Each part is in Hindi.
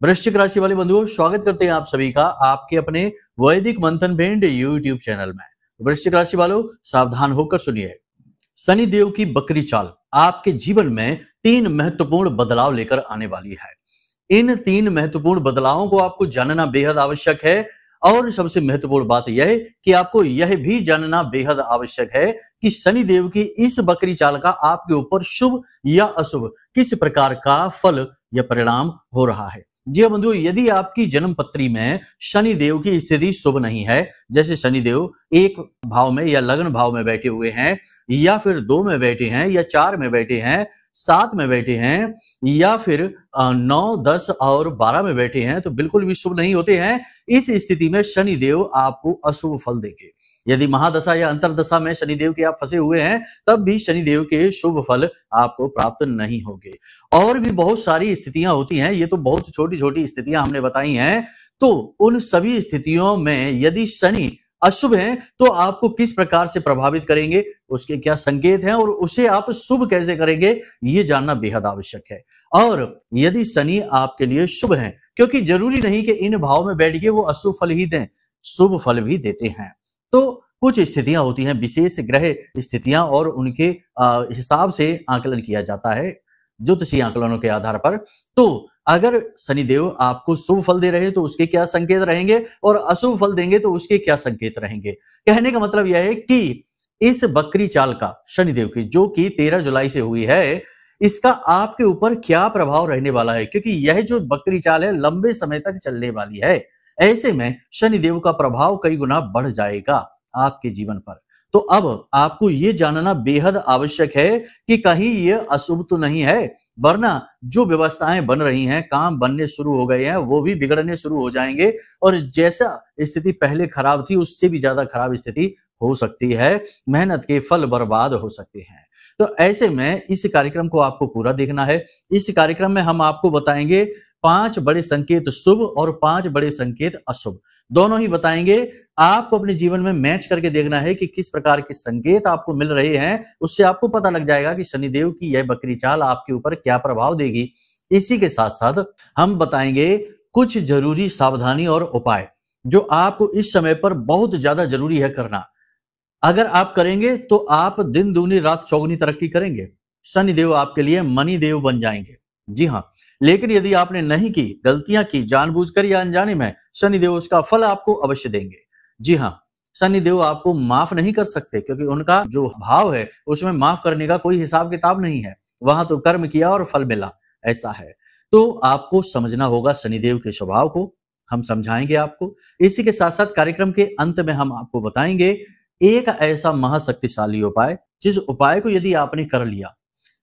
वृश्चिक राशि वाले बंधुओं, स्वागत करते हैं आप सभी का आपके अपने वैदिक मंथन भेंट यूट्यूब चैनल में। वृश्चिक राशि वालों, सावधान होकर सुनिए। शनि देव की बकरी चाल आपके जीवन में 3 महत्वपूर्ण बदलाव लेकर आने वाली है। इन 3 महत्वपूर्ण बदलावों को आपको जानना बेहद आवश्यक है और सबसे महत्वपूर्ण बात यह है कि आपको यह भी जानना बेहद आवश्यक है कि शनि देव की इस बकरी चाल का आपके ऊपर शुभ या अशुभ किस प्रकार का फल या परिणाम हो रहा है। जी हाँ बंधु, यदि आपकी जन्म पत्री में शनि देव की स्थिति शुभ नहीं है, जैसे शनि देव 1 भाव में या लग्न भाव में बैठे हुए हैं, या फिर 2 में बैठे हैं, या 4 में बैठे हैं, 7 में बैठे हैं, या फिर 9, 10 और 12 में बैठे हैं, तो बिल्कुल भी शुभ नहीं होते हैं। इस स्थिति में शनि देव आपको अशुभ फल देंगे। यदि महादशा या अंतरदशा में शनिदेव के आप फंसे हुए हैं, तब भी शनिदेव के शुभ फल आपको प्राप्त नहीं होंगे। और भी बहुत सारी स्थितियां होती हैं, ये तो बहुत छोटी छोटी स्थितियां हमने बताई हैं। तो उन सभी स्थितियों में यदि शनि अशुभ हैं, तो आपको किस प्रकार से प्रभावित करेंगे, उसके क्या संकेत हैं और उसे आप शुभ कैसे करेंगे, ये जानना बेहद आवश्यक है। और यदि शनि आपके लिए शुभ हैं, क्योंकि जरूरी नहीं कि इन भाव में बैठ के वो अशुभ फल ही दें, शुभ फल भी देते हैं। तो कुछ स्थितियां होती हैं, विशेष ग्रह स्थितियां, और उनके हिसाब से आकलन किया जाता है ज्योतिषीय आकलनों के आधार पर। तो अगर शनिदेव आपको शुभ फल दे रहे हैं तो उसके क्या संकेत रहेंगे, और अशुभ फल देंगे तो उसके क्या संकेत रहेंगे। कहने का मतलब यह है कि इस बकरी चाल का शनिदेव की, जो कि 13 जुलाई से हुई है, इसका आपके ऊपर क्या प्रभाव रहने वाला है, क्योंकि यह जो बकरी चाल है लंबे समय तक चलने वाली है। ऐसे में शनिदेव का प्रभाव कई गुना बढ़ जाएगा आपके जीवन पर। तो अब आपको ये जानना बेहद आवश्यक है कि कहीं ये अशुभ तो नहीं है, वरना जो व्यवस्थाएं बन रही हैं, काम बनने शुरू हो गए हैं, वो भी बिगड़ने शुरू हो जाएंगे, और जैसा स्थिति पहले खराब थी उससे भी ज्यादा खराब स्थिति हो सकती है। मेहनत के फल बर्बाद हो सकते हैं। तो ऐसे में इस कार्यक्रम को आपको पूरा देखना है। इस कार्यक्रम में हम आपको बताएंगे 5 बड़े संकेत शुभ और 5 बड़े संकेत अशुभ, दोनों ही बताएंगे। आपको अपने जीवन में मैच करके देखना है कि किस प्रकार के संकेत आपको मिल रहे हैं, उससे आपको पता लग जाएगा कि शनिदेव की यह बकरी चाल आपके ऊपर क्या प्रभाव देगी। इसी के साथ साथ हम बताएंगे कुछ जरूरी सावधानी और उपाय जो आपको इस समय पर बहुत ज्यादा जरूरी है करना। अगर आप करेंगे तो आप दिन दूनी रात चौगुनी तरक्की करेंगे। शनिदेव आपके लिए मनी देव बन जाएंगे। जी हाँ, लेकिन यदि आपने नहीं की, गलतियां की, जानबूझकर या अनजाने में, शनिदेव उसका फल आपको अवश्य देंगे। जी हाँ, शनिदेव आपको माफ नहीं कर सकते, क्योंकि उनका जो भाव है उसमें माफ करने का कोई हिसाब किताब नहीं है। वहां तो कर्म किया और फल मिला, ऐसा है। तो आपको समझना होगा शनिदेव के स्वभाव को, हम समझाएंगे आपको। इसी के साथ साथ कार्यक्रम के अंत में हम आपको बताएंगे एक ऐसा महाशक्तिशाली उपाय, जिस उपाय को यदि आपने कर लिया,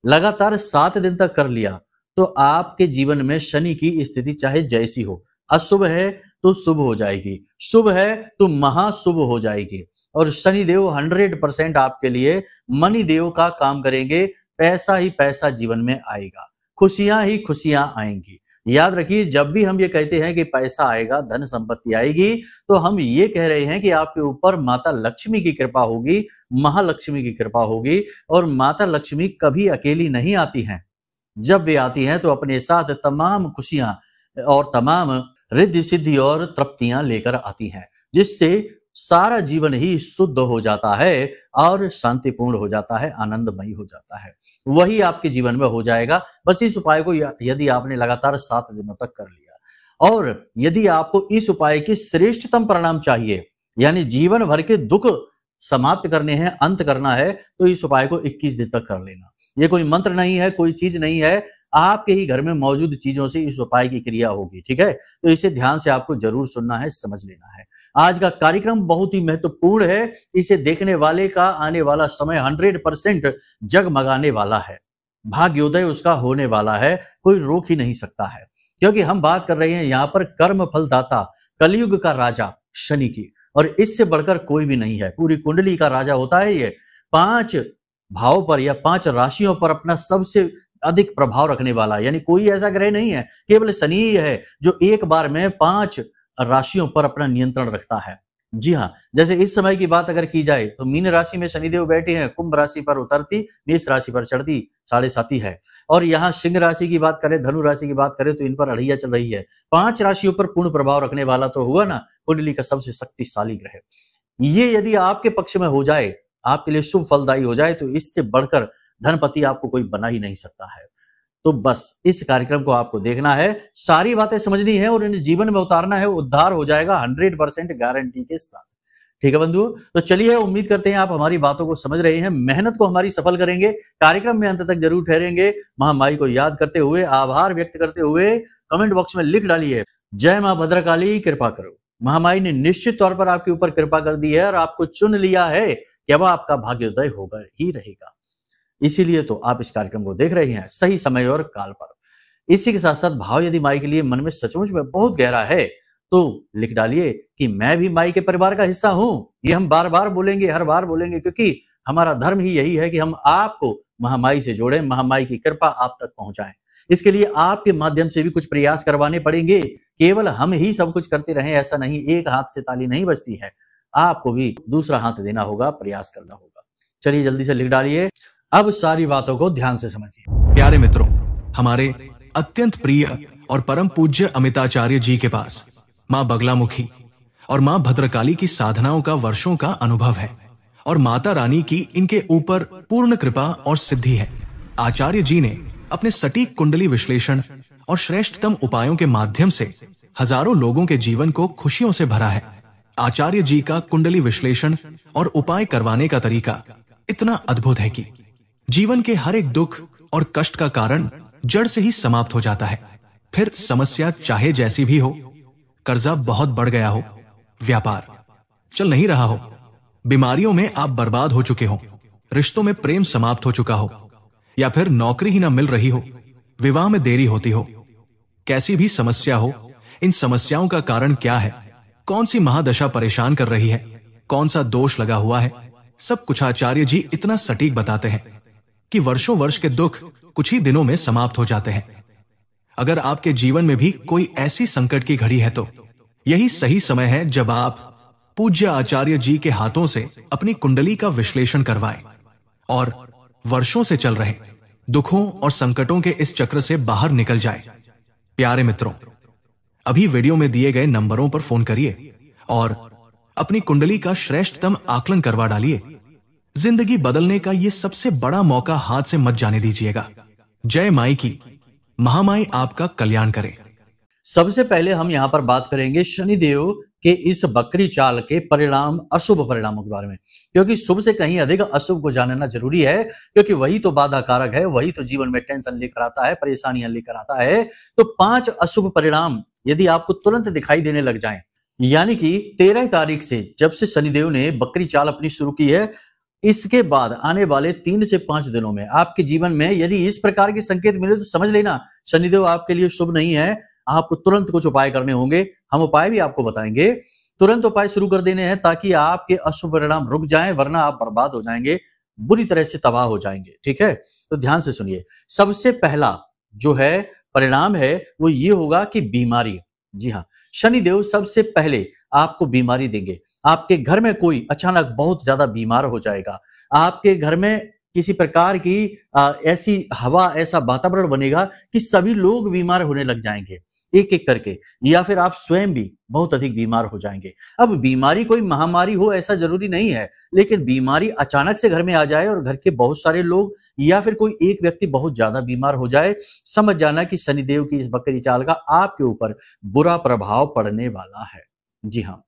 लगातार 7 दिन तक कर लिया, तो आपके जीवन में शनि की स्थिति चाहे जैसी हो, अशुभ है तो शुभ हो जाएगी, शुभ है तो महाशुभ हो जाएगी। और शनिदेव 100% आपके लिए मनी देव का काम करेंगे। पैसा ही पैसा जीवन में आएगा, खुशियां ही खुशियां आएंगी। याद रखिए, जब भी हम ये कहते हैं कि पैसा आएगा, धन संपत्ति आएगी, तो हम ये कह रहे हैं कि आपके ऊपर माता लक्ष्मी की कृपा होगी, महालक्ष्मी की कृपा होगी। और माता लक्ष्मी कभी अकेली नहीं आती हैं। जब वे आती हैं तो अपने साथ तमाम खुशियां और तमाम रिद्धि सिद्धि और तृप्तियां लेकर आती हैं, जिससे सारा जीवन ही शुद्ध हो जाता है और शांतिपूर्ण हो जाता है, आनंदमयी हो जाता है। वही आपके जीवन में हो जाएगा। बस इस उपाय को यदि आपने लगातार 7 दिनों तक कर लिया, और यदि आपको इस उपाय की श्रेष्ठतम परिणाम चाहिए, यानी जीवन भर के दुख समाप्त करने हैं, अंत करना है, तो इस उपाय को 21 दिन तक कर लेना। ये कोई मंत्र नहीं है, कोई चीज नहीं है, आपके ही घर में मौजूद चीजों से इस उपाय की क्रिया होगी। ठीक है, तो इसे ध्यान से आपको जरूर सुनना है, समझ लेना है। आज का कार्यक्रम बहुत ही महत्वपूर्ण है। इसे देखने वाले का आने वाला समय 100% जगमगाने वाला है, भाग्योदय उसका होने वाला है, कोई रोक ही नहीं सकता है। क्योंकि हम बात कर रहे हैं यहाँ पर कर्म फलदाता, कलयुग का राजा शनि की, और इससे बढ़कर कोई भी नहीं है। पूरी कुंडली का राजा होता है ये। 5 भाव पर या 5 राशियों पर अपना सबसे अधिक प्रभाव रखने वाला, यानी कोई ऐसा ग्रह नहीं है, केवल शनि ही है जो एक बार में 5 राशियों पर अपना नियंत्रण रखता है। जी हाँ, जैसे इस समय की बात अगर की जाए तो मीन राशि में शनिदेव बैठे हैं, कुंभ राशि पर उतरती, मेष राशि पर चढ़ती, 7.5 है। और यहाँ सिंह राशि की बात करें, धनु राशि की बात करें तो इन पर अढ़ैया चल रही है। 5 राशियों पर पूर्ण प्रभाव रखने वाला तो हुआ ना कुंडली का सबसे शक्तिशाली ग्रह। ये यदि आपके पक्ष में हो जाए, आपके लिए शुभ फलदायी हो जाए, तो इससे बढ़कर धनपति आपको कोई बना ही नहीं सकता है। तो बस इस कार्यक्रम को आपको देखना है, सारी बातें समझनी है और इन्हें जीवन में उतारना है, उद्धार हो जाएगा 100% गारंटी के साथ। ठीक है बंधुओं, तो चलिए उम्मीद करते हैं आप हमारी बातों को समझ रहे हैं, मेहनत को हमारी सफल करेंगे, कार्यक्रम में अंत तक जरूर ठहरेंगे। महामाई को याद करते हुए, आभार व्यक्त करते हुए कमेंट बॉक्स में लिख डालिए, जय मां भद्रकाली कृपा करो। महामाई ने निश्चित तौर पर आपके ऊपर कृपा कर दी है और आपको चुन लिया है कि अब आपका भाग्योदय होगा ही रहेगा। इसीलिए तो आप इस कार्यक्रम को देख रहे हैं सही समय और काल पर। इसी के साथ साथ भाव यदि माई के लिए मन में सचमुच में बहुत गहरा है तो लिख डालिए कि मैं भी माई के परिवार का हिस्सा हूं। ये हम बार बार बोलेंगे, हर बार बोलेंगे, क्योंकि हमारा धर्म ही यही है कि हम आपको महामाई से जोड़ें, महामाई की कृपा आप तक पहुंचाएं। इसके लिए आपके माध्यम से भी कुछ प्रयास करवाने पड़ेंगे। केवल हम ही सब कुछ करते रहें ऐसा नहीं, एक हाथ से ताली नहीं बजती है, आपको भी दूसरा हाथ देना होगा, प्रयास करना होगा। चलिए जल्दी से लिख डालिए, अब सारी बातों को ध्यान से समझिए। प्यारे मित्रों, हमारे अत्यंत प्रिय और परम पूज्य अमिताचार्य जी के पास माँ बगलामुखी और माँ भद्रकाली की साधनाओं का वर्षों का अनुभव है और माता रानी की इनके ऊपर पूर्ण कृपा और सिद्धि है। आचार्य जी ने अपने सटीक कुंडली विश्लेषण और श्रेष्ठतम उपायों के माध्यम से हजारों लोगों के जीवन को खुशियों से भरा है। आचार्य जी का कुंडली विश्लेषण और उपाय करवाने का तरीका इतना अद्भुत है कि जीवन के हर एक दुख और कष्ट का कारण जड़ से ही समाप्त हो जाता है। फिर समस्या चाहे जैसी भी हो, कर्जा बहुत बढ़ गया हो, व्यापार चल नहीं रहा हो, बीमारियों में आप बर्बाद हो चुके हो, रिश्तों में प्रेम समाप्त हो चुका हो, या फिर नौकरी ही ना मिल रही हो, विवाह में देरी होती हो, कैसी भी समस्या हो, इन समस्याओं का कारण क्या है, कौन सी महादशा परेशान कर रही है, कौन सा दोष लगा हुआ है, सब कुछ आचार्य जी इतना सटीक बताते हैं कि वर्षों वर्ष के दुख कुछ ही दिनों में समाप्त हो जाते हैं। अगर आपके जीवन में भी कोई ऐसी संकट की घड़ी है तो यही सही समय है जब आप पूज्य आचार्य जी के हाथों से अपनी कुंडली का विश्लेषण करवाएं और वर्षों से चल रहे दुखों और संकटों के इस चक्र से बाहर निकल जाए। प्यारे मित्रों, अभी वीडियो में दिए गए नंबरों पर फोन करिए और अपनी कुंडली का श्रेष्ठतम आकलन करवा डालिए। जिंदगी बदलने का ये सबसे बड़ा मौका हाथ से मत जाने दीजिएगा। जय माई की, महामाई आपका कल्याण करे। सबसे पहले हम यहाँ पर बात करेंगे शनिदेव के इस बकरी चाल के परिणाम, अशुभ परिणामों के बारे में, क्योंकि शुभ से कहीं अधिक अशुभ को जानना जरूरी है, क्योंकि वही तो बाधा कारक है, वही तो जीवन में टेंशन लेकर आता है, परेशानियां लेकर आता है। तो 5 अशुभ परिणाम यदि आपको तुरंत दिखाई देने लग जाएं, यानी कि 13 तारीख से जब से शनिदेव ने बकरी चाल अपनी शुरू की है, इसके बाद आने वाले 3 से 5 दिनों में आपके जीवन में यदि इस प्रकार के संकेत मिले तो समझ लेना शनिदेव आपके लिए शुभ नहीं है। आपको तुरंत कुछ उपाय करने होंगे, हम उपाय भी आपको बताएंगे। तुरंत उपाय शुरू कर देने हैं ताकि आपके अशुभ परिणाम रुक जाएं, वरना आप बर्बाद हो जाएंगे, बुरी तरह से तबाह हो जाएंगे। ठीक है, तो ध्यान से सुनिए। सबसे पहला जो है परिणाम है वो ये होगा कि बीमारी। जी हाँ, शनिदेव सबसे पहले आपको बीमारी देंगे। आपके घर में कोई अचानक बहुत ज्यादा बीमार हो जाएगा, आपके घर में किसी प्रकार की ऐसी हवा, ऐसा वातावरण बनेगा कि सभी लोग बीमार होने लग जाएंगे एक एक करके, या फिर आप स्वयं भी बहुत अधिक बीमार हो जाएंगे। अब बीमारी कोई महामारी हो ऐसा जरूरी नहीं है, लेकिन बीमारी अचानक से घर में आ जाए और घर के बहुत सारे लोग या फिर कोई एक व्यक्ति बहुत ज्यादा बीमार हो जाए, समझ जाना कि शनिदेव की इस बकरी चाल का आपके ऊपर बुरा प्रभाव पड़ने वाला है। जी हाँ।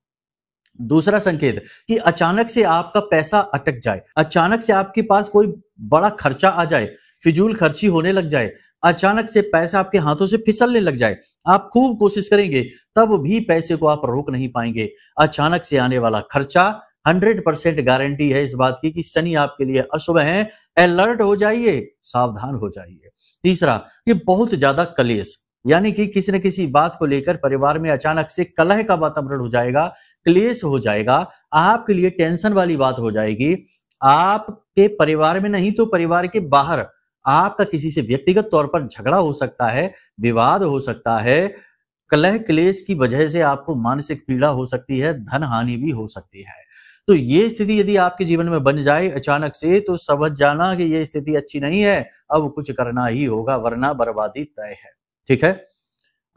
दूसरा संकेत कि अचानक से आपका पैसा अटक जाए, अचानक से आपके पास कोई बड़ा खर्चा आ जाए, फिजूल खर्ची होने लग जाए, अचानक से पैसा आपके हाथों से फिसलने लग जाए, आप खूब कोशिश करेंगे तब भी पैसे को आप रोक नहीं पाएंगे। अचानक से आने वाला खर्चा 100% गारंटी है इस बात की कि शनि आपके लिए अशुभ है। अलर्ट हो जाइए, सावधान हो जाइए। तीसरा कि बहुत ज्यादा कलेश, यानी कि किसी न किसी बात को लेकर परिवार में अचानक से कलह का वातावरण हो जाएगा, क्लेश हो जाएगा, आपके लिए टेंशन वाली बात हो जाएगी। आपके परिवार में नहीं तो परिवार के बाहर आपका किसी से व्यक्तिगत तौर पर झगड़ा हो सकता है, विवाद हो सकता है, कलह क्लेश की वजह से आपको मानसिक पीड़ा हो सकती है, धन हानि भी हो सकती है। तो ये स्थिति यदि आपके जीवन में बन जाए अचानक से, तो समझ जाना कि ये स्थिति अच्छी नहीं है, अब कुछ करना ही होगा वरना बर्बादी तय है। ठीक है।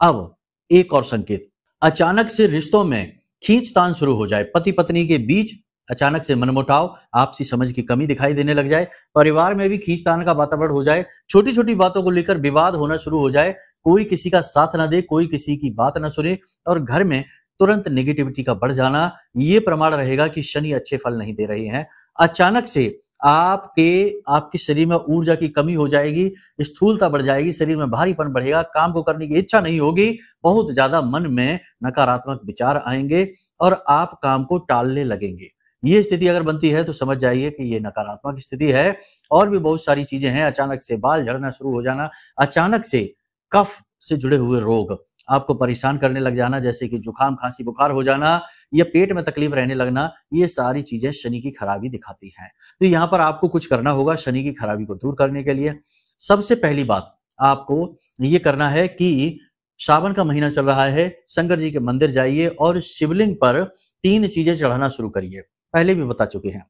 अब एक और संकेत, अचानक से रिश्तों में खींचतान शुरू हो जाए, पति पत्नी के बीच अचानक से मनमुटाव, आपसी समझ की कमी दिखाई देने लग जाए, परिवार में भी खींचतान का वातावरण हो जाए, छोटी छोटी बातों को लेकर विवाद होना शुरू हो जाए, कोई किसी का साथ ना दे, कोई किसी की बात ना सुने और घर में तुरंत नेगेटिविटी का बढ़ जाना, ये प्रमाण रहेगा कि शनि अच्छे फल नहीं दे रहे हैं। अचानक से आपके शरीर में ऊर्जा की कमी हो जाएगी, स्थूलता बढ़ जाएगी, शरीर में भारीपन बढ़ेगा, काम को करने की इच्छा नहीं होगी, बहुत ज्यादा मन में नकारात्मक विचार आएंगे और आप काम को टालने लगेंगे। ये स्थिति अगर बनती है तो समझ जाइए कि ये नकारात्मक स्थिति है। और भी बहुत सारी चीजें हैं, अचानक से बाल झड़ना शुरू हो जाना, अचानक से कफ से जुड़े हुए रोग आपको परेशान करने लग जाना, जैसे कि जुकाम खांसी बुखार हो जाना या पेट में तकलीफ रहने लगना, ये सारी चीजें शनि की खराबी दिखाती हैं। तो यहाँ पर आपको कुछ करना होगा शनि की खराबी को दूर करने के लिए। सबसे पहली बात आपको ये करना है कि सावन का महीना चल रहा है, शंकर जी के मंदिर जाइए और शिवलिंग पर 3 चीजें चढ़ाना शुरू करिए। पहले भी बता चुके हैं,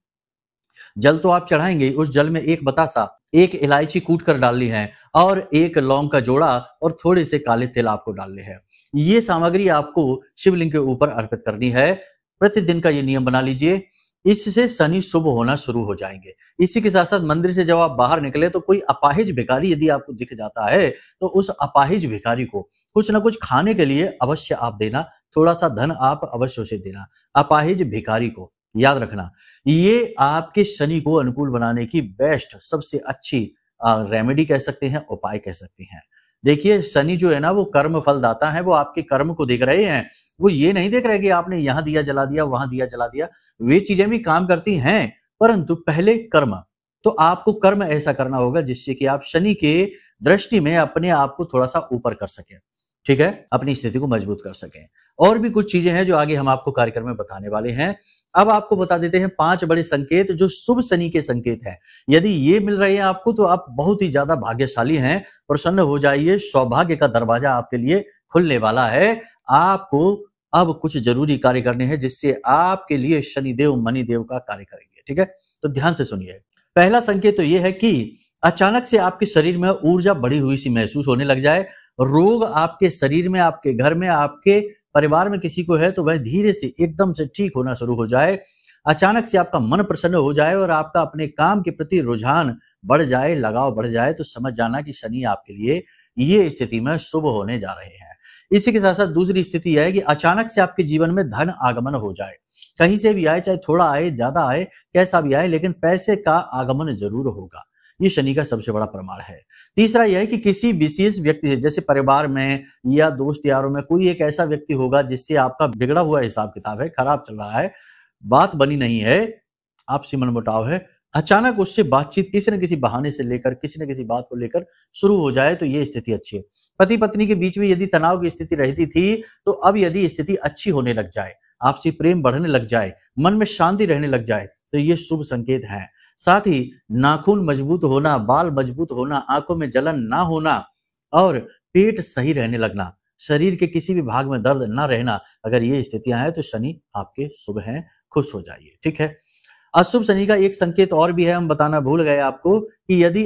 जल तो आप चढ़ाएंगे, उस जल में एक बतासा, एक इलायची कूट कर डालनी है और एक लौंग का जोड़ा और थोड़े से काले तिल आपको डालने हैं। ये सामग्री आपको शिवलिंग के ऊपर अर्पित करनी है। प्रतिदिन का ये नियम बना लीजिए, इससे शनि शुभ होना शुरू हो जाएंगे। इसी के साथ साथ मंदिर से जब आप बाहर निकले तो कोई अपाहिज भिखारी यदि आपको दिख जाता है तो उस अपाहिज भिखारी को कुछ ना कुछ खाने के लिए अवश्य आप देना, थोड़ा सा धन आप अवश्य उसे देना। अपाहिज भिखारी को याद रखना, ये आपके शनि को अनुकूल बनाने की बेस्ट सबसे अच्छी रेमेडी कह सकते हैं, उपाय कह सकते हैं। देखिए शनि जो है ना वो कर्म फल दाता है, वो आपके कर्म को देख रहे हैं, वो ये नहीं देख रहे कि आपने यहां दिया जला दिया वहां दिया जला दिया, वे चीजें भी काम करती हैं परंतु पहले कर्म। तो आपको कर्म ऐसा करना होगा जिससे कि आप शनि के दृष्टि में अपने आप को थोड़ा सा ऊपर कर सकें, ठीक है, अपनी स्थिति को मजबूत कर सकें। और भी कुछ चीजें हैं जो आगे हम आपको कार्यक्रम में बताने वाले हैं। अब आपको बता देते हैं 5 बड़े संकेत जो शुभ शनि के संकेत हैं। यदि ये मिल रहे हैं आपको तो आप बहुत ही ज्यादा भाग्यशाली हैं, प्रसन्न हो जाइए, सौभाग्य का दरवाजा आपके लिए खुलने वाला है। आपको अब कुछ जरूरी कार्य करने हैं जिससे आपके लिए शनिदेव मणिदेव का कार्य करेंगे, ठीक है। तो ध्यान से सुनिए। पहला संकेत तो यह है कि अचानक से आपके शरीर में ऊर्जा बढ़ी हुई सी महसूस होने लग जाए। रोग आपके शरीर में, आपके घर में, आपके परिवार में किसी को है तो वह धीरे से एकदम से ठीक होना शुरू हो जाए। अचानक से आपका मन प्रसन्न हो जाए और आपका अपने काम के प्रति रुझान बढ़ जाए, लगाव बढ़ जाए, तो समझ जाना कि शनि आपके लिए ये स्थिति में शुभ होने जा रहे हैं। इसी के साथ साथ दूसरी स्थिति है कि अचानक से आपके जीवन में धन आगमन हो जाए, कहीं से भी आए, चाहे थोड़ा आए, ज्यादा आए, कैसा भी आए, लेकिन पैसे का आगमन जरूर होगा। ये शनि का सबसे बड़ा प्रमाण है। तीसरा यह है कि किसी विशेष व्यक्ति से, जैसे परिवार में या दोस्त यारों में कोई एक ऐसा व्यक्ति होगा जिससे आपका बिगड़ा हुआ हिसाब किताब है, खराब चल रहा है, बात बनी नहीं है, आपसी मनमुटाव है, अचानक उससे बातचीत किसी न किसी बहाने से लेकर, किसी न किसी बात को लेकर शुरू हो जाए तो ये स्थिति अच्छी है। पति पत्नी के बीच में यदि तनाव की स्थिति रहती थी तो अब यदि स्थिति अच्छी होने लग जाए, आपसी प्रेम बढ़ने लग जाए, मन में शांति रहने लग जाए, तो ये शुभ संकेत है। साथ ही नाखून मजबूत होना, बाल मजबूत होना, आंखों में जलन ना होना और पेट सही रहने लगना, शरीर के किसी भी भाग में दर्द ना रहना, अगर ये स्थितियां हैं तो शनि आपके शुभ हैं, खुश हो जाइए, ठीक है। अशुभ शनि का एक संकेत और भी है, हम बताना भूल गए आपको, कि यदि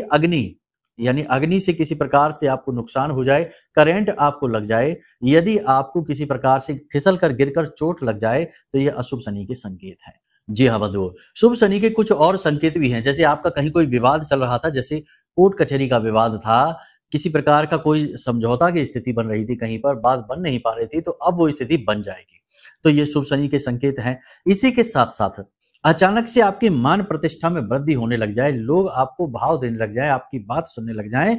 अग्नि से किसी प्रकार से आपको नुकसान हो जाए, करंट आपको लग जाए, यदि आपको किसी प्रकार से फिसल कर गिरकर चोट लग जाए, तो यह अशुभ शनि के संकेत है। जी हाँ बंधुओं, शुभ शनि के कुछ और संकेत भी हैं। जैसे आपका कहीं कोई विवाद चल रहा था, जैसे कोर्ट कचहरी का विवाद था, किसी प्रकार का कोई समझौता की स्थिति बन रही थी, कहीं पर बात बन नहीं पा रही थी, तो अब वो स्थिति बन जाएगी, तो ये शुभ शनि के संकेत हैं। इसी के साथ साथ अचानक से आपकी मान प्रतिष्ठा में वृद्धि होने लग जाए, लोग आपको भाव देने लग जाए, आपकी बात सुनने लग जाए,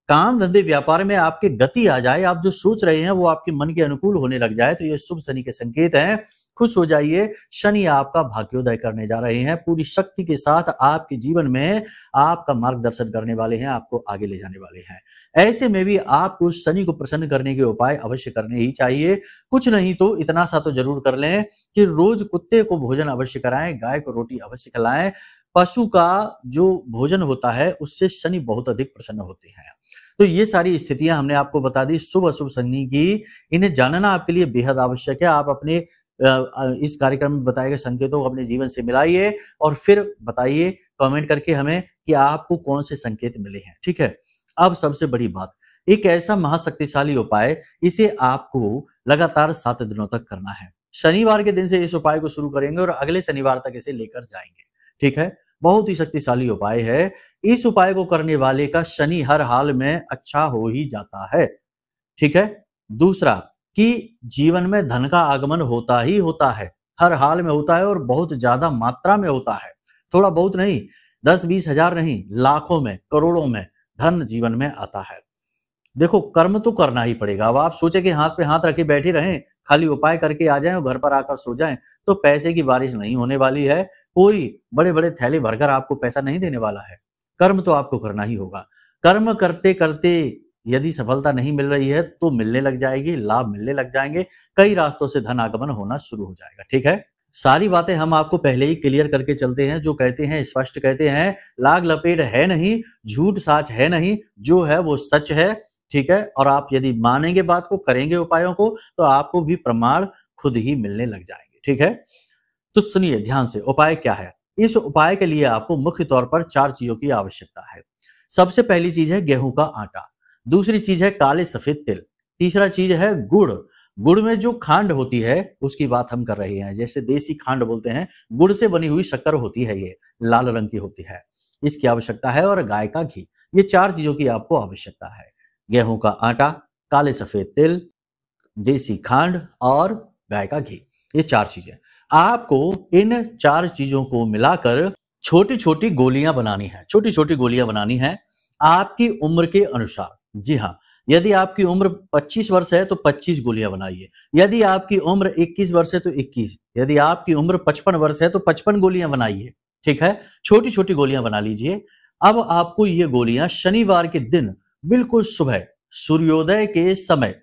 काम धंधे व्यापार में आपके गति आ जाए, आप जो सोच रहे हैं वो आपके मन के अनुकूल होने लग जाए, तो ये शुभ शनि के संकेत हैं। खुश हो जाइए, शनि आपका भाग्योदय करने जा रहे हैं, पूरी शक्ति के साथ आपके जीवन में आपका मार्गदर्शन करने वाले हैं, आपको आगे ले जाने वाले हैं। ऐसे में भी आपको शनि को प्रसन्न करने के उपाय अवश्य करने ही चाहिए। कुछ नहीं तो इतना सा तो जरूर कर लें कि रोज कुत्ते को भोजन अवश्य कराएं, गाय को रोटी अवश्य खिलाएं। पशु का जो भोजन होता है उससे शनि बहुत अधिक प्रसन्न होते हैं। तो ये सारी स्थितियां हमने आपको बता दी शुभ अशुभ शनि की, इन्हें जानना आपके लिए बेहद आवश्यक है। आप अपने इस कार्यक्रम में बताए गए संकेतों को अपने जीवन से मिलाइए और फिर बताइए कमेंट करके हमें कि आपको कौन से संकेत मिले हैं। ठीक है, अब सबसे बड़ी बात, एक ऐसा महाशक्तिशाली उपाय, इसे आपको लगातार 7 दिनों तक करना है। शनिवार के दिन से इस उपाय को शुरू करेंगे और अगले शनिवार तक इसे लेकर जाएंगे। ठीक है, बहुत ही शक्तिशाली उपाय है। इस उपाय को करने वाले का शनि हर हाल में अच्छा हो ही जाता है। ठीक है, दूसरा कि जीवन में धन का आगमन होता ही होता है, हर हाल में होता है और बहुत ज्यादा मात्रा में होता है। थोड़ा बहुत नहीं, 10-20 हजार नहीं, लाखों में, करोड़ों में धन जीवन में आता है। देखो, कर्म तो करना ही पड़ेगा। अब आप सोचे कि हाथ पे हाथ रखे बैठे रहें, खाली उपाय करके आ जाएं और घर पर आकर सो जाएं, तो पैसे की बारिश नहीं होने वाली है। कोई बड़े बड़े थैले भरकर आपको पैसा नहीं देने वाला है। कर्म तो आपको करना ही होगा। कर्म करते करते यदि सफलता नहीं मिल रही है तो मिलने लग जाएगी, लाभ मिलने लग जाएंगे, कई रास्तों से धन आगमन होना शुरू हो जाएगा। ठीक है, सारी बातें हम आपको पहले ही क्लियर करके चलते हैं। जो कहते हैं स्पष्ट कहते हैं, लाग लपेट है नहीं, झूठ साच है नहीं, जो है वो सच है। ठीक है, और आप यदि मानेंगे बात को, करेंगे उपायों को, तो आपको भी प्रमाण खुद ही मिलने लग जाएंगे। ठीक है, तो सुनिए ध्यान से, उपाय क्या है। इस उपाय के लिए आपको मुख्य तौर पर 4 चीजों की आवश्यकता है। सबसे पहली चीज है गेहूं का आटा, दूसरी चीज है काले सफेद तिल, तीसरा चीज है गुड़। गुड़ में जो खांड होती है उसकी बात हम कर रहे हैं, जैसे देसी खांड बोलते हैं, गुड़ से बनी हुई शक्कर होती है, ये लाल रंग की होती है, इसकी आवश्यकता है। और गाय का घी, ये 4 चीजों की आपको आवश्यकता है। गेहूं का आटा, काले सफेद तिल, देसी खांड और गाय का घी, ये 4 चीजें। आपको इन 4 चीजों को मिलाकर छोटी छोटी गोलियां बनानी है, छोटी छोटी गोलियां बनानी है आपकी उम्र के अनुसार। जी हाँ, यदि आपकी उम्र 25 वर्ष है तो 25 गोलियां बनाइए, यदि आपकी उम्र 21 वर्ष है तो 21, यदि आपकी उम्र 55 वर्ष है तो 55 गोलियां बनाइए। ठीक है, छोटी छोटी गोलियां बना लीजिए। अब आपको ये गोलियां शनिवार के दिन बिल्कुल सुबह सूर्योदय के समय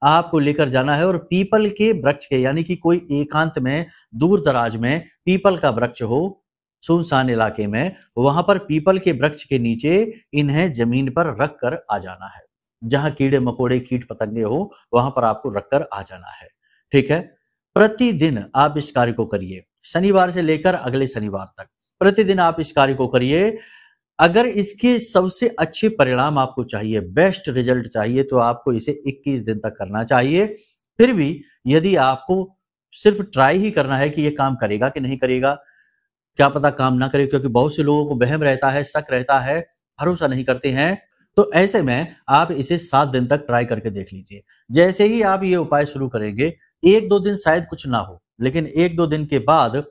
आपको लेकर जाना है और पीपल के वृक्ष के, यानी कि कोई एकांत में, दूर दराज में पीपल का वृक्ष हो, सुनसान इलाके में, वहां पर पीपल के वृक्ष के नीचे इन्हें जमीन पर रख कर आ जाना है। जहां कीड़े मकोड़े कीट पतंगे हो वहां पर आपको रखकर आ जाना है। ठीक है, प्रतिदिन आप इस कार्य को करिए, शनिवार से लेकर अगले शनिवार तक प्रतिदिन आप इस कार्य को करिए। अगर इसके सबसे अच्छे परिणाम आपको चाहिए, बेस्ट रिजल्ट चाहिए, तो आपको इसे 21 दिन तक करना चाहिए। फिर भी यदि आपको सिर्फ ट्राई ही करना है कि ये काम करेगा कि नहीं करेगा, क्या पता काम ना करे, क्योंकि बहुत से लोगों को वहम रहता है, शक रहता है, भरोसा नहीं करते हैं, तो ऐसे में आप इसे 7 दिन तक ट्राई करके देख लीजिए। जैसे ही आप ये उपाय शुरू करेंगे, 1-2 दिन शायद कुछ ना हो, लेकिन 1-2 दिन के बाद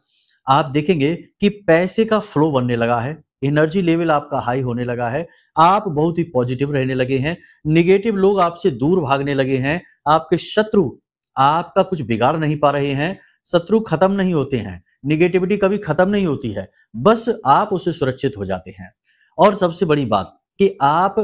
आप देखेंगे कि पैसे का फ्लो बनने लगा है, एनर्जी लेवल आपका हाई होने लगा है, आप बहुत ही पॉजिटिव रहने लगे हैं, निगेटिव लोग आपसे दूर भागने लगे हैं, आपके शत्रु आपका कुछ बिगाड़ नहीं पा रहे हैं। शत्रु खत्म नहीं होते हैं, निगेटिविटी कभी खत्म नहीं होती है, बस आप उससे सुरक्षित हो जाते हैं। और सबसे बड़ी बात कि आप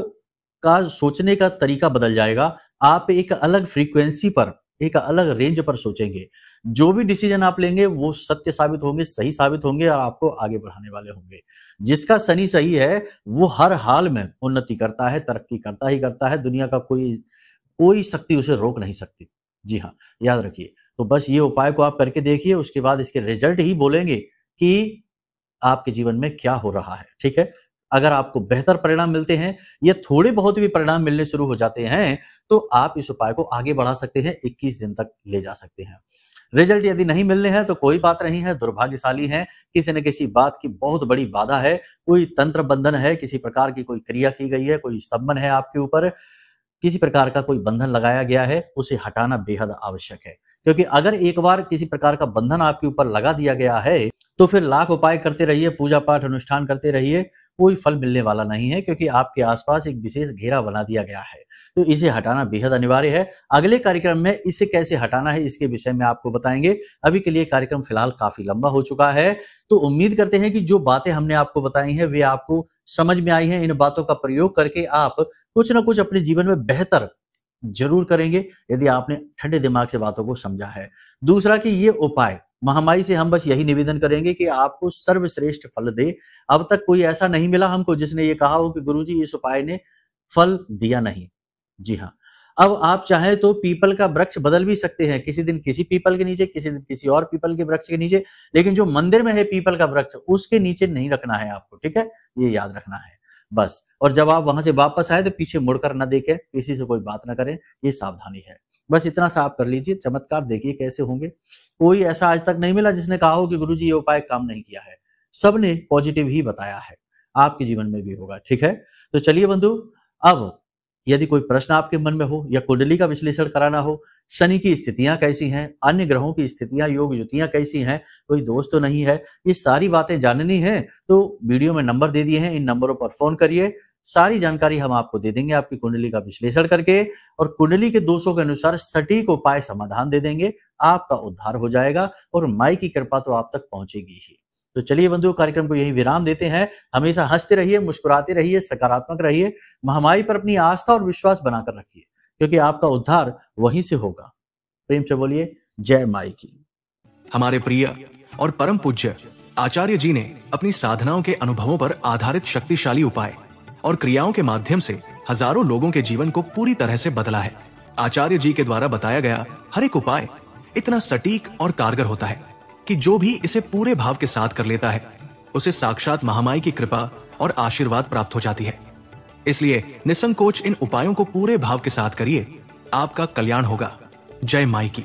का सोचने का तरीका बदल जाएगा, आप एक अलग फ्रीक्वेंसी पर, एक अलग रेंज पर सोचेंगे। जो भी डिसीजन आप लेंगे वो सत्य साबित होंगे, सही साबित होंगे और आपको आगे बढ़ाने वाले होंगे। जिसका शनि सही है वो हर हाल में उन्नति करता है, तरक्की करता ही करता है, दुनिया का कोई शक्ति उसे रोक नहीं सकती। जी हाँ, याद रखिए। तो बस ये उपाय को आप करके देखिए, उसके बाद इसके रिजल्ट ही बोलेंगे कि आपके जीवन में क्या हो रहा है। ठीक है, अगर आपको बेहतर परिणाम मिलते हैं या थोड़े बहुत भी परिणाम मिलने शुरू हो जाते हैं तो आप इस उपाय को आगे बढ़ा सकते हैं, 21 दिन तक ले जा सकते हैं। रिजल्ट यदि नहीं मिलने हैं तो कोई बात नहीं है, दुर्भाग्यशाली है, किसी न किसी बात की बहुत बड़ी बाधा है, कोई तंत्र बंधन है, किसी प्रकार की कोई क्रिया की गई है, कोई स्तंभन है आपके ऊपर, किसी प्रकार का कोई बंधन लगाया गया है, उसे हटाना बेहद आवश्यक है। क्योंकि अगर एक बार किसी प्रकार का बंधन आपके ऊपर लगा दिया गया है तो फिर लाख उपाय करते रहिए, पूजा पाठ अनुष्ठान करते रहिए, कोई फल मिलने वाला नहीं है, क्योंकि आपके आसपास एक विशेष घेरा बना दिया गया है। तो इसे हटाना बेहद अनिवार्य है। अगले कार्यक्रम में इसे कैसे हटाना है इसके विषय में आपको बताएंगे। अभी के लिए कार्यक्रम फिलहाल काफी लंबा हो चुका है, तो उम्मीद करते हैं कि जो बातें हमने आपको बताई हैं वे आपको समझ में आई हैं। इन बातों का प्रयोग करके आप कुछ ना कुछ अपने जीवन में बेहतर जरूर करेंगे, यदि आपने ठंडे दिमाग से बातों को समझा है। दूसरा कि ये उपाय महामारी से हम बस यही निवेदन करेंगे कि आपको सर्वश्रेष्ठ फल दे। अब तक कोई ऐसा नहीं मिला हमको जिसने ये कहा हो कि गुरुजी इस उपाय ने फल दिया नहीं। जी हाँ, अब आप चाहे तो पीपल का वृक्ष बदल भी सकते हैं, किसी दिन किसी पीपल के नीचे, किसी दिन किसी और पीपल के वृक्ष के नीचे, लेकिन जो मंदिर में है पीपल का वृक्ष उसके नीचे नहीं रखना है आपको, ठीक है, ये याद रखना है बस। और जब आप वहां से वापस आए तो पीछे मुड़कर न देखें, किसी से कोई बात ना करें, ये सावधानी है। बस इतना सा आप कर लीजिए, चमत्कार देखिए कैसे होंगे। कोई ऐसा आज तक नहीं मिला जिसने कहा हो कि गुरुजी ये उपाय काम नहीं किया है, सबने पॉजिटिव ही बताया है, आपके जीवन में भी होगा, ठीक है। तो चलिए बंधु, अब यदि कोई प्रश्न आपके मन में हो या कुंडली का विश्लेषण कराना हो, शनि की स्थितियां कैसी हैं, अन्य ग्रहों की स्थितियां, योग युतियां कैसी हैं, कोई दोष तो नहीं है, ये सारी बातें जाननी है तो वीडियो में नंबर दे दिए हैं, इन नंबरों पर फोन करिए, सारी जानकारी हम आपको दे देंगे आपकी कुंडली का विश्लेषण करके, और कुंडली के दोषों के अनुसार सटीक उपाय समाधान दे देंगे, आपका उद्धार हो जाएगा और माई की कृपा तो आप तक पहुंचेगी ही। तो चलिए बंधुओं, कार्यक्रम को यही विराम देते हैं। हमेशा हंसते रहिए, मुस्कुराते रहिए, सकारात्मक रहिए, महामाई पर अपनी आस्था और विश्वास बनाकर रखिए, क्योंकि आपका उद्धार वहीं से होगा। प्रेम से बोलिए जय माई की। हमारे प्रिय और परम पूज्य आचार्य जी ने अपनी साधनाओं के अनुभवों पर आधारित शक्तिशाली उपाय और क्रियाओं के माध्यम से हजारों लोगों के जीवन को पूरी तरह से बदला है। आचार्य जी के द्वारा बताया गया हर एक उपाय इतना सटीक और कारगर होता है कि जो भी इसे पूरे भाव के साथ कर लेता है उसे साक्षात महामाई की कृपा और आशीर्वाद प्राप्त हो जाती है। इसलिए निसंकोच इन उपायों को पूरे भाव के साथ करिए, आपका कल्याण होगा। जय माई की।